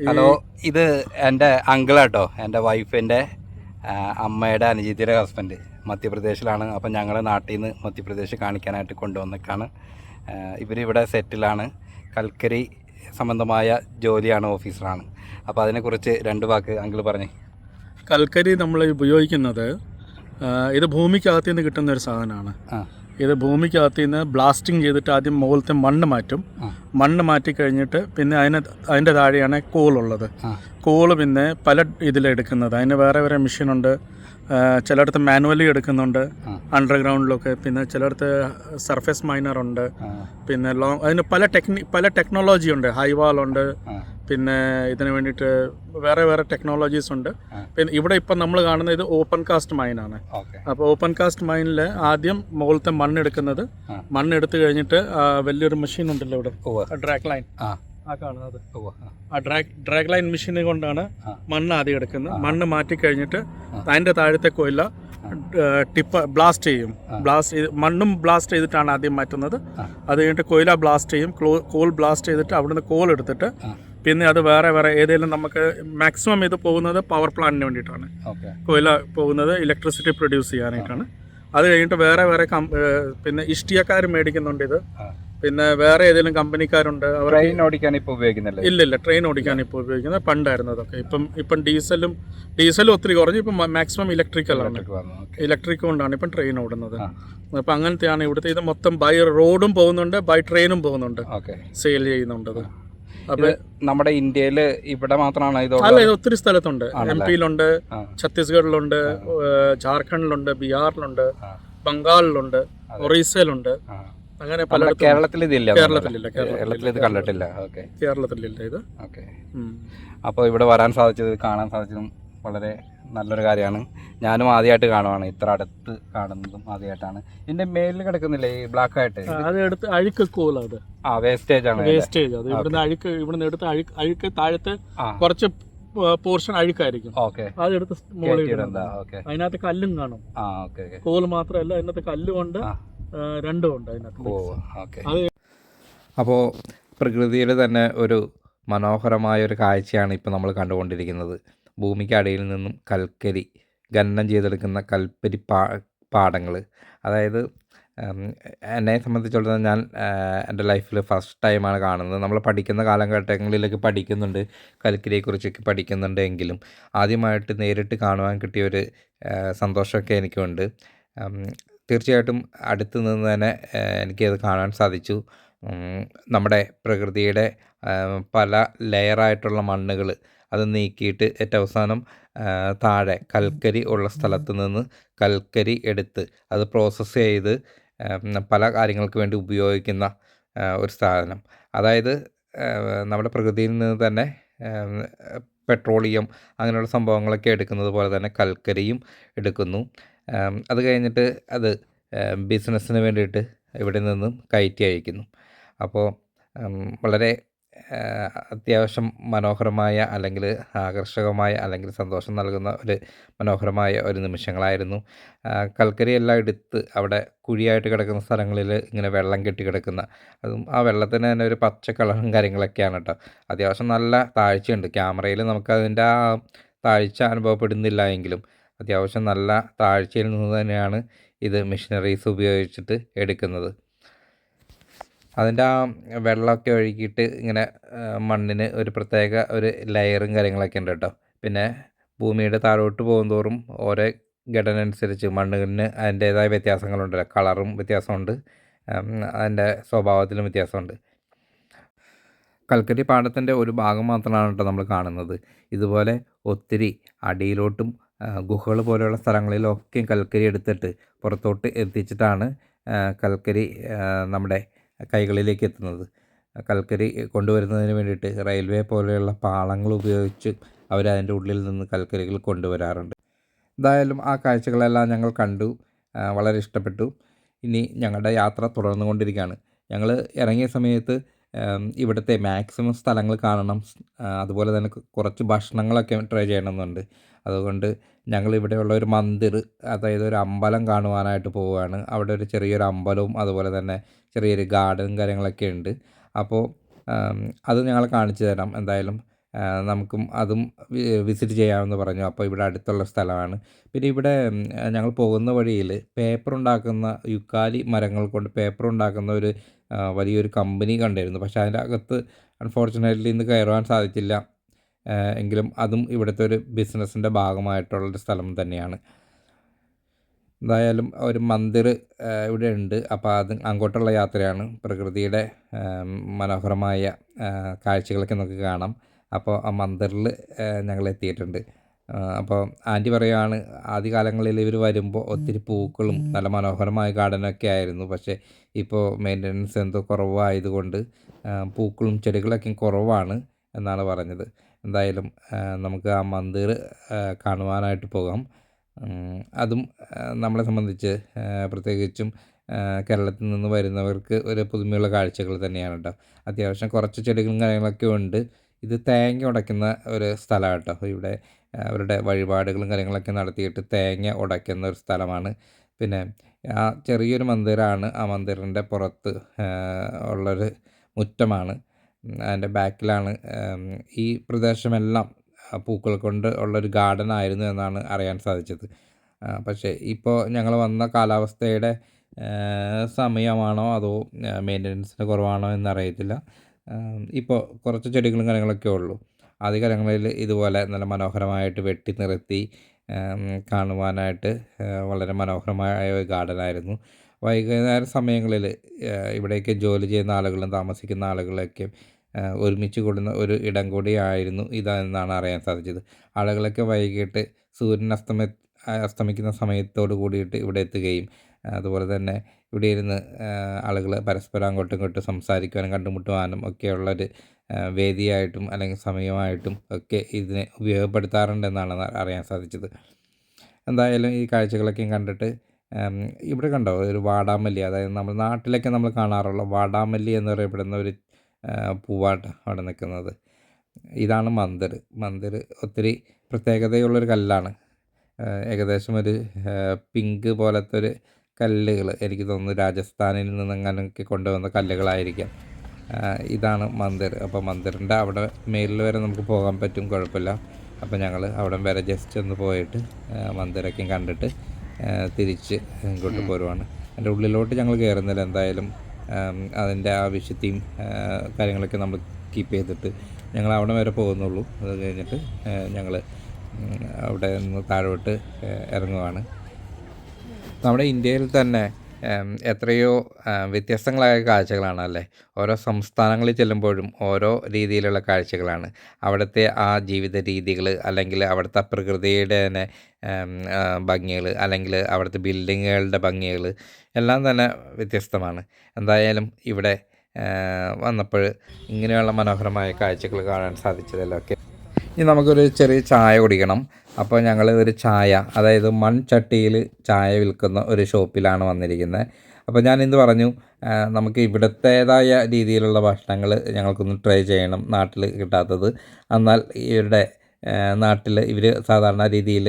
Hello, ഇത് എൻ്റെ അങ്കിളാട്ടോ, എൻ്റെ വൈഫിൻ്റെ അമ്മയുടെ അനുജത്തിയുടെ ഹസ്ബൻഡ് മധ്യപ്രദേശിലാണ്. അപ്പം ഞങ്ങൾ നാട്ടിൽ നിന്ന് മധ്യപ്രദേശ് കാണിക്കാനായിട്ട് കൊണ്ടുവന്നേക്കാണ്. ഇവരിവിടെ സെറ്റിലാണ്. കൽക്കരി സംബന്ധമായ ജോലിയാണ്, ഓഫീസറാണ്. അപ്പോൾ അതിനെക്കുറിച്ച് രണ്ട് വാക്ക് അങ്കിൾ പറഞ്ഞേ. കൽക്കരി നമ്മൾ ഉപയോഗിക്കുന്നത് ഇത് ഭൂമിക്കകത്തു നിന്ന് കിട്ടുന്ന ഒരു സാധനമാണ്. ഇത് ഭൂമിക്കകത്തു നിന്ന് ബ്ലാസ്റ്റിംഗ് ചെയ്തിട്ട് ആദ്യം മുകളിലത്തെ മണ്ണ് മാറ്റും. മണ്ണ് മാറ്റി കഴിഞ്ഞിട്ട് പിന്നെ അതിൻ്റെ താഴെയാണ് കോളുള്ളത്. കോള് പിന്നെ പല ഇതിലെടുക്കുന്നത്. അതിന് വേറെ വേറെ മെഷീനുണ്ട്. ചിലയിടത്ത് മാനുവലി എടുക്കുന്നുണ്ട് അണ്ടർഗ്രൗണ്ടിലൊക്കെ. പിന്നെ ചിലയിടത്ത് സർഫേസ് മൈനറുണ്ട്. പിന്നെ അതിന് പല ടെക്നോളജി ഉണ്ട്. ഹൈവാളുണ്ട്. പിന്നെ ഇതിന് വേണ്ടിയിട്ട് വേറെ വേറെ ടെക്നോളജീസ് ഉണ്ട്. പിന്നെ ഇവിടെ ഇപ്പം നമ്മൾ കാണുന്നത് ഇത് ഓപ്പൺ കാസ്റ്റ് മൈനാണ്. അപ്പോൾ ഓപ്പൺ കാസ്റ്റ് മൈനിൽ ആദ്യം മുകളിലത്തെ മണ്ണെടുക്കുന്നത്. മണ്ണെടുത്ത് കഴിഞ്ഞിട്ട് വലിയൊരു മെഷീൻ ഉണ്ടല്ലോ ഇവിടെ, ഡ്രാഗ് ലൈൻ, ആ കാണുന്നത്. ആ ഡ്രാഗ് ലൈൻ മെഷീൻ കൊണ്ടാണ് മണ്ണ് ആദ്യം എടുക്കുന്നത്. മണ്ണ് മാറ്റി കഴിഞ്ഞിട്ട് അതിൻ്റെ താഴത്തെ കൊയില ബ്ലാസ്റ്റ് ചെയ്യും. മണ്ണും ബ്ലാസ്റ്റ് ചെയ്തിട്ടാണ് ആദ്യം മാറ്റുന്നത്. അത് കഴിഞ്ഞിട്ട് കൊയില ബ്ലാസ്റ്റ് ചെയ്യും. കോൾ ബ്ലാസ്റ്റ് ചെയ്തിട്ട് അവിടുന്ന് കോൾ എടുത്തിട്ട് പിന്നെ അത് വേറെ വേറെ ഏതെങ്കിലും നമുക്ക് മാക്സിമം ഇത് പോകുന്നത് പവർ പ്ലാന്റിന് വേണ്ടിയിട്ടാണ്. കൊയില പോകുന്നത് ഇലക്ട്രിസിറ്റി പ്രൊഡ്യൂസ് ചെയ്യാനായിട്ടാണ്. അത് കഴിഞ്ഞിട്ട് വേറെ വേറെ പിന്നെ ഇഷ്ടിയക്കാർ മേടിക്കുന്നുണ്ട് ഇത്. പിന്നെ വേറെ ഏതെങ്കിലും കമ്പനിക്കാരുണ്ട്. ട്രെയിൻ ഓടിക്കാൻ ഇപ്പോൾ ഉപയോഗിക്കുന്നില്ല. ഇല്ല, ട്രെയിൻ ഓടിക്കാൻ ഇപ്പോൾ ഉപയോഗിക്കുന്നത് പണ്ടായിരുന്നു അതൊക്കെ. ഇപ്പം ഡീസലും ഒത്തിരി കുറഞ്ഞു. ഇപ്പം മാക്സിമം ഇലക്ട്രിക്കലാണ്. ഇലക്ട്രിക് കൊണ്ടാണ് ഇപ്പം ട്രെയിൻ ഓടുന്നത്. അപ്പം അങ്ങനത്തെയാണ് ഇവിടുത്തെ. ഇത് മൊത്തം ബൈ റോഡും പോകുന്നുണ്ട്, ബൈ ട്രെയിനും പോകുന്നുണ്ട്, സെയിൽ ചെയ്യുന്നുണ്ട്. അപ്പൊ നമ്മുടെ ഇന്ത്യയിൽ ഇവിടെ മാത്രമാണ് ഇത്? അല്ല, ഇത് ഒത്തിരി സ്ഥലത്തുണ്ട്. MP-യിലുണ്ട്, ഛത്തീസ്ഗഡിലുണ്ട്, ജാർഖണ്ഡിലുണ്ട്, ബീഹാറിലുണ്ട്, ബംഗാളിലുണ്ട്, ഒറീസയിലുണ്ട്. അങ്ങനെ പല. കേരളത്തിൽ ഇതില്ല. കേരളത്തിലില്ല. ഇത് കണ്ടിട്ടില്ല. കേരളത്തിലില്ല ഇത്. അപ്പോൾ ഇവിടെ വരാൻ സാധിച്ചത്, കാണാൻ സാധിച്ചതും വളരെ നല്ലൊരു കാര്യമാണ്. ഞാനും ആദ്യമായിട്ട് കാണുവാണ്, ഇത്ര അടുത്ത് കാണുന്നതും ആദ്യമായിട്ടാണ്. ഇതിന്റെ മേലിൽ കിടക്കുന്നില്ലേ ഈ ബ്ലാക്ക് ആയിട്ട്? അത് എടുത്ത് അഴുക്ക് കോലത്. വേസ്റ്റേജ് ആണ്. വേസ്റ്റേജ് അത് ഇവിടുന്ന് എടുത്ത് അഴുക്ക് താഴത്തെ കുറച്ച് പോർഷൻ അഴുക്കായിരിക്കും. അതെടുത്ത് അതിനകത്ത് കല്ലും കാണും. കോല് മാത്രമല്ല, അതിനകത്ത് കല്ലുകൊണ്ട് രണ്ടും ഉണ്ട് അതിനകത്ത്. അപ്പോൾ പ്രകൃതിയുടെ തന്നെ ഒരു മനോഹരമായ ഒരു കാഴ്ചയാണ് ഇപ്പോൾ നമ്മൾ കണ്ടുകൊണ്ടിരിക്കുന്നത്. ഭൂമിക്കടിയിൽ നിന്നും കൽക്കരി ഖനനം ചെയ്തെടുക്കുന്ന കൽക്കരി പാടങ്ങൾ. അതായത് എന്നെ സംബന്ധിച്ചിടത്തോളം ഞാൻ എൻ്റെ ലൈഫിൽ ഫസ്റ്റ് ടൈമാണ് കാണുന്നത്. നമ്മൾ പഠിക്കുന്ന കാലഘട്ടങ്ങളിലൊക്കെ പഠിക്കുന്നുണ്ട്, കൽക്കരിയെക്കുറിച്ചൊക്കെ പഠിക്കുന്നുണ്ട്. എങ്കിലും ആദ്യമായിട്ട് നേരിട്ട് കാണുവാൻ കിട്ടിയൊരു സന്തോഷമൊക്കെ എനിക്കുണ്ട്. തീർച്ചയായിട്ടും അടുത്ത് നിന്ന് തന്നെ എനിക്കത് കാണാൻ സാധിച്ചു. നമ്മുടെ പ്രകൃതിയുടെ പല ലെയറായിട്ടുള്ള മണ്ണുകൾ അത് നീക്കിയിട്ട് ഏറ്റവും അവസാനം താഴെ കൽക്കരി ഉള്ള സ്ഥലത്ത് നിന്ന് കൽക്കരി എടുത്ത് അത് പ്രോസസ്സ് ചെയ്ത് പല കാര്യങ്ങൾക്ക് വേണ്ടി ഉപയോഗിക്കുന്ന ഒരു സാധനം. അതായത് നമ്മുടെ പ്രകൃതിയിൽ നിന്ന് തന്നെ പെട്രോളിയം അങ്ങനെയുള്ള സംഭവങ്ങളൊക്കെ എടുക്കുന്നത് പോലെ തന്നെ കൽക്കരിയും എടുക്കുന്നു. അത് കഴിഞ്ഞിട്ട് അത് ബിസിനസ്സിന് വേണ്ടിയിട്ട് ഇവിടെ നിന്നും കയറ്റി അയക്കുന്നു. അപ്പോൾ വളരെ അത്യാവശ്യം മനോഹരമായ, അല്ലെങ്കിൽ ആകർഷകമായ, അല്ലെങ്കിൽ സന്തോഷം നൽകുന്ന ഒരു മനോഹരമായ ഒരു നിമിഷങ്ങളായിരുന്നു. കൽക്കരി എല്ലാം എടുത്ത് അവിടെ കുഴിയായിട്ട് കിടക്കുന്ന സ്ഥലങ്ങളിൽ ഇങ്ങനെ വെള്ളം കെട്ടി കിടക്കുന്ന, അതും ആ വെള്ളത്തിന് തന്നെ ഒരു പച്ച കളറും കാര്യങ്ങളൊക്കെയാണ് കേട്ടോ. അത്യാവശ്യം നല്ല താഴ്ചയുണ്ട്. ക്യാമറയിൽ നമുക്കതിൻ്റെ ആ താഴ്ച അനുഭവപ്പെടുന്നില്ല എങ്കിലും അത്യാവശ്യം നല്ല താഴ്ചയിൽ നിന്ന് തന്നെയാണ് ഇത് മെഷീനറീസ് ഉപയോഗിച്ചിട്ട് എടുക്കുന്നത്. അതിൻ്റെ ആ വെള്ളമൊക്കെ ഒഴുകിയിട്ട് ഇങ്ങനെ മണ്ണിന് ഒരു പ്രത്യേക ഒരു ലെയറും കാര്യങ്ങളൊക്കെ ഉണ്ട് കേട്ടോ. പിന്നെ ഭൂമിയുടെ താഴോട്ട് പോകുന്തോറും ഓരോ ഘടന അനുസരിച്ച് മണ്ണിന് അതിൻ്റേതായ വ്യത്യാസങ്ങളുണ്ടല്ലോ. കളറും വ്യത്യാസമുണ്ട്, അതിൻ്റെ സ്വഭാവത്തിലും വ്യത്യാസമുണ്ട്. കൽക്കരി പാടത്തിൻ്റെ ഒരു ഭാഗം മാത്രമാണ് കേട്ടോ നമ്മൾ കാണുന്നത്. ഇതുപോലെ ഒത്തിരി അടിയിലോട്ടും ഗുഹകൾ പോലെയുള്ള സ്ഥലങ്ങളിലൊക്കെ കൽക്കരി എടുത്തിട്ട് പുറത്തോട്ട് എത്തിച്ചിട്ടാണ് കൽക്കരി നമ്മുടെ കൈകളിലേക്ക് എത്തുന്നത്. കൽക്കരി കൊണ്ടുവരുന്നതിന് വേണ്ടിയിട്ട് റെയിൽവേ പോലെയുള്ള പാളങ്ങൾ ഉപയോഗിച്ച് അവരതിൻ്റെ ഉള്ളിൽ നിന്ന് കൽക്കരികൾ കൊണ്ടുവരാറുണ്ട്. എന്തായാലും ആ കാഴ്ചകളെല്ലാം ഞങ്ങൾ കണ്ടു, വളരെ ഇഷ്ടപ്പെട്ടു. ഇനി ഞങ്ങളുടെ യാത്ര തുടർന്നു കൊണ്ടിരിക്കുകയാണ്. ഞങ്ങൾ ഇറങ്ങിയ സമയത്ത് ഇവിടുത്തെ മാക്സിമം സ്ഥലങ്ങൾ കാണണം, അതുപോലെ തന്നെ കുറച്ച് ഭക്ഷണങ്ങളൊക്കെ ട്രൈ ചെയ്യണമെന്നുണ്ട്. അതുകൊണ്ട് ഞങ്ങളിവിടെയുള്ള ഒരു മന്ദിർ, അതായത് ഒരു അമ്പലം കാണുവാനായിട്ട് പോവുകയാണ്. അവിടെ ഒരു ചെറിയൊരു അമ്പലവും അതുപോലെ തന്നെ ചെറിയൊരു ഗാർഡനും കാര്യങ്ങളൊക്കെ ഉണ്ട്. അപ്പോൾ അത് ഞങ്ങൾ കാണിച്ചു തരാം. എന്തായാലും നമുക്കും അതും വിസിറ്റ് ചെയ്യാമെന്ന് പറഞ്ഞു. അപ്പോൾ ഇവിടെ അടുത്തുള്ള സ്ഥലമാണ്. പിന്നെ ഇവിടെ ഞങ്ങൾ പോകുന്ന വഴിയിൽ പേപ്പർ ഉണ്ടാക്കുന്ന യുക്കാലി മരങ്ങൾ കൊണ്ട് പേപ്പർ ഉണ്ടാക്കുന്ന ഒരു വലിയൊരു കമ്പനി കണ്ടിരുന്നു. പക്ഷേ അതിൻ്റെ അകത്ത് അൺഫോർച്യുനേറ്റ്ലി ഇന്ന് കയറുവാൻ സാധിച്ചില്ല. എങ്കിലും അതും ഇവിടുത്തെ ഒരു ബിസിനസ്സിൻ്റെ ഭാഗമായിട്ടുള്ളൊരു സ്ഥലം തന്നെയാണ്. എന്തായാലും ഒരു മന്ദിർ ഇവിടെ ഉണ്ട്. അപ്പോൾ അത് അങ്ങോട്ടുള്ള യാത്രയാണ്. പ്രകൃതിയുടെ മനോഹരമായ കാഴ്ചകളൊക്കെ നമുക്ക് കാണാം. അപ്പോൾ ആ മന്ദിറിൽ ഞങ്ങൾ എത്തിയിട്ടുണ്ട്. അപ്പോൾ ആൻറ്റി പറയുകയാണ്, ആദ്യകാലങ്ങളിൽ ഇവർ വരുമ്പോൾ ഒത്തിരി പൂക്കളും നല്ല മനോഹരമായ ഗാർഡനൊക്കെ ആയിരുന്നു. പക്ഷേ ഇപ്പോൾ മെയിൻ്റനൻസ് എന്തോ കുറവായതുകൊണ്ട് പൂക്കളും ചെടികളൊക്കെ കുറവാണ് എന്നാണ് പറഞ്ഞത്. എന്തായാലും നമുക്ക് ആ മന്ദിർ കാണുവാനായിട്ട് പോകാം. അതും നമ്മളെ സംബന്ധിച്ച് പ്രത്യേകിച്ചും കേരളത്തിൽ നിന്ന് വരുന്നവർക്ക് ഒരു പുതുമയുള്ള കാഴ്ചകൾ തന്നെയാണ് കേട്ടോ. അത്യാവശ്യം കുറച്ച് ചെടികളും കാര്യങ്ങളൊക്കെ ഉണ്ട്. ഇത് തേങ്ങ ഉടയ്ക്കുന്ന ഒരു സ്ഥലമാണ് കേട്ടോ. ഇവിടെ അവരുടെ വഴിപാടുകളും കാര്യങ്ങളൊക്കെ നടത്തിയിട്ട് തേങ്ങ ഉടയ്ക്കുന്ന ഒരു സ്ഥലമാണ്. പിന്നെ ആ ചെറിയൊരു മന്ദിരമാണ്. ആ മന്ദിറിൻ്റെ പുറത്ത് ഉള്ളൊരു മുറ്റമാണ്. അതിൻ്റെ ബാക്കിലാണ് ഈ പ്രദേശമെല്ലാം പൂക്കൾ കൊണ്ട് ഉള്ളൊരു ഗാർഡൻ ആയിരുന്നു എന്നാണ് അറിയാൻ സാധിച്ചത്. പക്ഷേ ഇപ്പോൾ ഞങ്ങൾ വന്ന കാലാവസ്ഥയുടെ സമയമാണോ അതോ മെയിൻ്റനൻസിന് കുറവാണോ എന്നറിയത്തില്ല. ഇപ്പോൾ കുറച്ച് ചെടികളും കാര്യങ്ങളൊക്കെ ഉള്ളൂ. ആദ്യ കാലങ്ങളിൽ ഇതുപോലെ നല്ല മനോഹരമായിട്ട് വെട്ടി നിർത്തി കാണുവാനായിട്ട് വളരെ മനോഹരമായ ഒരു ഗാർഡനായിരുന്നു. വൈകുന്നേര സമയങ്ങളിൽ ഇവിടേക്ക് ജോലി ചെയ്യുന്ന ആളുകളും താമസിക്കുന്ന ആളുകളൊക്കെ ഒരുമിച്ച് കൂടുന്ന ഒരു ഇടം കൂടിയായിരുന്നു ഇതെന്നാണ് അറിയാൻ സാധിച്ചത്. ആളുകളൊക്കെ വൈകിട്ട് സൂര്യൻ അസ്തമിക്കുന്ന സമയത്തോട് കൂടിയിട്ട് ഇവിടെ എത്തുകയും അതുപോലെ തന്നെ ഇവിടെ ഇരുന്ന് ആളുകൾ പരസ്പരം അങ്ങോട്ടും ഇങ്ങോട്ടും സംസാരിക്കുവാനും കണ്ടുമുട്ടുവാനും ഒക്കെയുള്ളൊരു വേദിയായിട്ടും അല്ലെങ്കിൽ സമയമായിട്ടും ഒക്കെ ഇതിനെ ഉപയോഗപ്പെടുത്താറുണ്ടെന്നാണ് അറിയാൻ സാധിച്ചത്. എന്തായാലും ഈ കാഴ്ചകളൊക്കെ കണ്ടിട്ട് ഇവിടെ കണ്ടോ ഒരു വാടാമല്ലി, അതായത് നമ്മുടെ നാട്ടിലൊക്കെ നമ്മൾ കാണാറുള്ള വാടാമല്ലി എന്ന് പറയപ്പെടുന്ന ഒരു പൂവാട്ട അവിടെ നിൽക്കുന്നത്. ഇതാണ് മന്ദിർ. മന്ദിർ ഒത്തിരി പ്രത്യേകതയുള്ളൊരു കല്ലാണ്. ഏകദേശം ഒരു പിങ്ക് പോലത്തെ ഒരു കല്ലുകൾ, എനിക്ക് തോന്നുന്നു രാജസ്ഥാനിൽ നിന്നെങ്ങനെയൊക്കെ കൊണ്ടുവന്ന കല്ലുകളായിരിക്കാം. ഇതാണ് മന്ദിർ. അപ്പോൾ മന്ദിറിൻ്റെ അവിടെ മേലിൽ വരെ നമുക്ക് പോകാൻ പറ്റും, കുഴപ്പമില്ല. അപ്പോൾ ഞങ്ങൾ അവിടെ വരെ ജസ്റ്റ് ഒന്ന് പോയിട്ട് മന്ദിരൊക്കെ കണ്ടിട്ട് തിരിച്ച് ഇങ്ങോട്ട് പോരുവാണ്. അതിൻ്റെ ഉള്ളിലോട്ട് ഞങ്ങൾ കയറുന്നില്ല. എന്തായാലും അതിൻ്റെ ആ വിശുദ്ധിയും കാര്യങ്ങളൊക്കെ നമ്മൾ കീപ്പ് ചെയ്തിട്ട് ഞങ്ങൾ അവിടെ വരെ പോകുന്നുള്ളൂ. അത് കഴിഞ്ഞിട്ട് ഞങ്ങൾ അവിടെ നിന്ന് താഴോട്ട് ഇറങ്ങുവാണ്. നമ്മുടെ ഇന്ത്യയിൽ തന്നെ എത്രയോ വ്യത്യസ്തങ്ങളായ കാഴ്ചകളാണ് അല്ലേ. ഓരോ സംസ്ഥാനങ്ങളിൽ ചെല്ലുമ്പോഴും ഓരോ രീതിയിലുള്ള കാഴ്ചകളാണ്. അവിടുത്തെ ആ ജീവിത രീതികൾ, അല്ലെങ്കിൽ അവിടുത്തെ പ്രകൃതിയുടെ തന്നെ ഭംഗികൾ, അല്ലെങ്കിൽ അവിടുത്തെ ബിൽഡിങ്ങുകളുടെ ഭംഗികൾ എല്ലാം തന്നെ വ്യത്യസ്തമാണ്. എന്തായാലും ഇവിടെ വന്നപ്പോൾ ഇങ്ങനെയുള്ള മനോഹരമായ കാഴ്ചകൾ കാണാൻ സാധിച്ചതല്ലോ. ഓക്കെ, ഇനി നമുക്കൊരു ചെറിയ ചായ കുടിക്കണം. അപ്പോൾ ഞങ്ങൾ ഒരു ചായ, അതായത് മൺചട്ടിയിൽ ചായ വിൽക്കുന്ന ഒരു ഷോപ്പിലാണ് വന്നിരിക്കുന്നത്. അപ്പോൾ ഞാൻ ഇന്ന് പറഞ്ഞു നമുക്ക് ഇവിടുത്തേതായ രീതിയിലുള്ള ഭക്ഷണങ്ങൾ ഞങ്ങൾക്കൊന്ന് ട്രൈ ചെയ്യണം, നാട്ടിൽ കിട്ടാത്തത്. എന്നാൽ ഇവരുടെ നാട്ടിൽ ഇവർ സാധാരണ രീതിയിൽ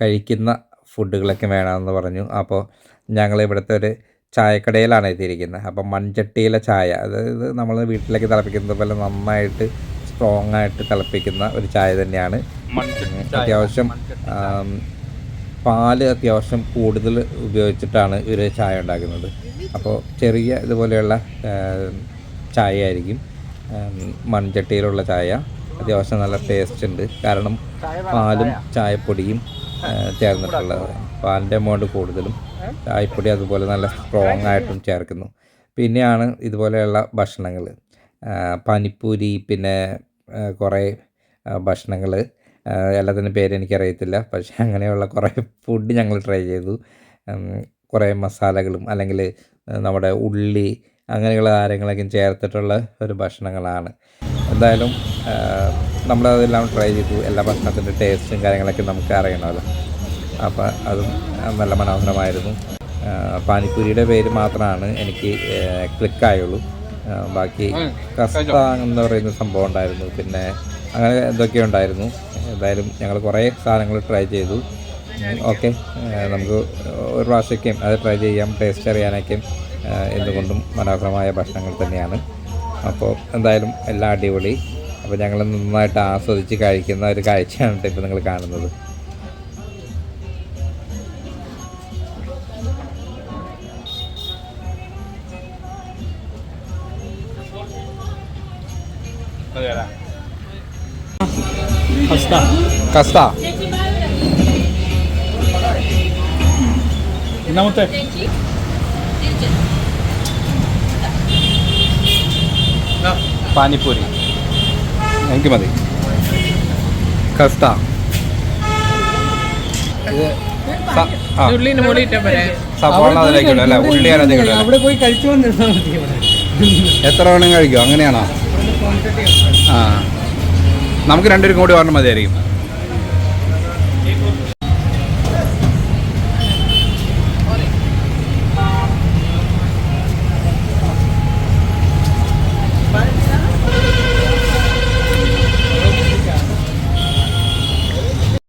കഴിക്കുന്ന ഫുഡുകളൊക്കെ വേണമെന്ന് പറഞ്ഞു. അപ്പോൾ ഞങ്ങൾ ഇവിടുത്തെ ഒരു ചായക്കടയിലാണ് എത്തിയിരിക്കുന്നത്. അപ്പോൾ മൺചട്ടിയിലെ ചായ, അതായത് നമ്മൾ വീട്ടിലേക്ക് തിളപ്പിക്കുന്നത് പോലെ നന്നായിട്ട് സ്ട്രോങ് ആയിട്ട് തിളപ്പിക്കുന്ന ഒരു ചായ തന്നെയാണ്. അത്യാവശ്യം പാല് അത്യാവശ്യം കൂടുതൽ ഉപയോഗിച്ചിട്ടാണ് ഇവർ ചായ ഉണ്ടാക്കുന്നത്. അപ്പോൾ ചെറിയ ഇതുപോലെയുള്ള ചായ ആയിരിക്കും മൺചട്ടിയിലുള്ള ചായ. അത്യാവശ്യം നല്ല ടേസ്റ്റ് ഉണ്ട്, കാരണം പാലും ചായപ്പൊടിയും ചേർന്നിട്ടുള്ളത്. പാലിൻ്റെ എമൗണ്ട് കൂടുതലും, ചായപ്പൊടി അതുപോലെ നല്ല സ്ട്രോങ് ആയിട്ടും ചേർക്കുന്നു. പിന്നെയാണ് ഇതുപോലെയുള്ള ഭക്ഷണങ്ങൾ, പാനിപ്പൂരി, പിന്നെ കുറേ ഭക്ഷണങ്ങൾ, എല്ലാത്തിനും പേര് എനിക്കറിയത്തില്ല. പക്ഷേ അങ്ങനെയുള്ള കുറേ ഫുഡ് ഞങ്ങൾ ട്രൈ ചെയ്തു. കുറേ മസാലകളും അല്ലെങ്കിൽ നമ്മുടെ ഉള്ളി അങ്ങനെയുള്ള കാര്യങ്ങളൊക്കെ ചേർത്തിട്ടുള്ള ഒരു ഭക്ഷണങ്ങളാണ്. എന്തായാലും നമ്മളതെല്ലാം ട്രൈ ചെയ്തു. എല്ലാ ഭക്ഷണത്തിൻ്റെ ടേസ്റ്റും കാര്യങ്ങളൊക്കെ നമുക്ക് അറിയണമല്ലോ. അപ്പോൾ അതും നല്ല മനോഹരമായിരുന്നു. പാനിപ്പൂരിയുടെ പേര് മാത്രമാണ് എനിക്ക് ക്ലിക്കായുള്ളൂ. ബാക്കി കസ്ത എന്ന് പറയുന്ന സംഭവം ഉണ്ടായിരുന്നു, പിന്നെ അങ്ങനെ എന്തൊക്കെയോ ഉണ്ടായിരുന്നു. എന്തായാലും ഞങ്ങൾ കുറേ സാധനങ്ങൾ ട്രൈ ചെയ്തു. ഓക്കെ, നമുക്ക് ഒരു പ്രാവശ്യമൊക്കെയും അത് ട്രൈ ചെയ്യാം, ടേസ്റ്റ് അറിയാനൊക്കെ എന്തുകൊണ്ടും മനോഹരമായ ഭക്ഷണങ്ങൾ തന്നെയാണ്. അപ്പോൾ എന്തായാലും എല്ലാം അടിപൊളി. അപ്പോൾ അപ്പോൾ ഞങ്ങൾ നന്നായിട്ട് ആസ്വദിച്ച് കഴിക്കുന്ന ഒരു കാഴ്ചയാണ് കേട്ടോ ഇപ്പോൾ നിങ്ങൾ കാണുന്നത്. കസ്ത ഒന്നാമത്തെ പാനിപ്പൂരി എനിക്ക് മതി. കസ്ത ഇത് സവാള അതിലേക്ക് ഇടും അല്ലേ, ഉള്ളി അതിലേക്ക് ഇടും. അവിടെ പോയി കഴിച്ചു വന്നിരുന്നാൽ മതി. എത്ര വേണം കഴിക്കും അങ്ങനെയാണോ? ആ നമുക്ക് രണ്ടുപേരും കൂടി പറഞ്ഞാൽ മതിയായിരിക്കും.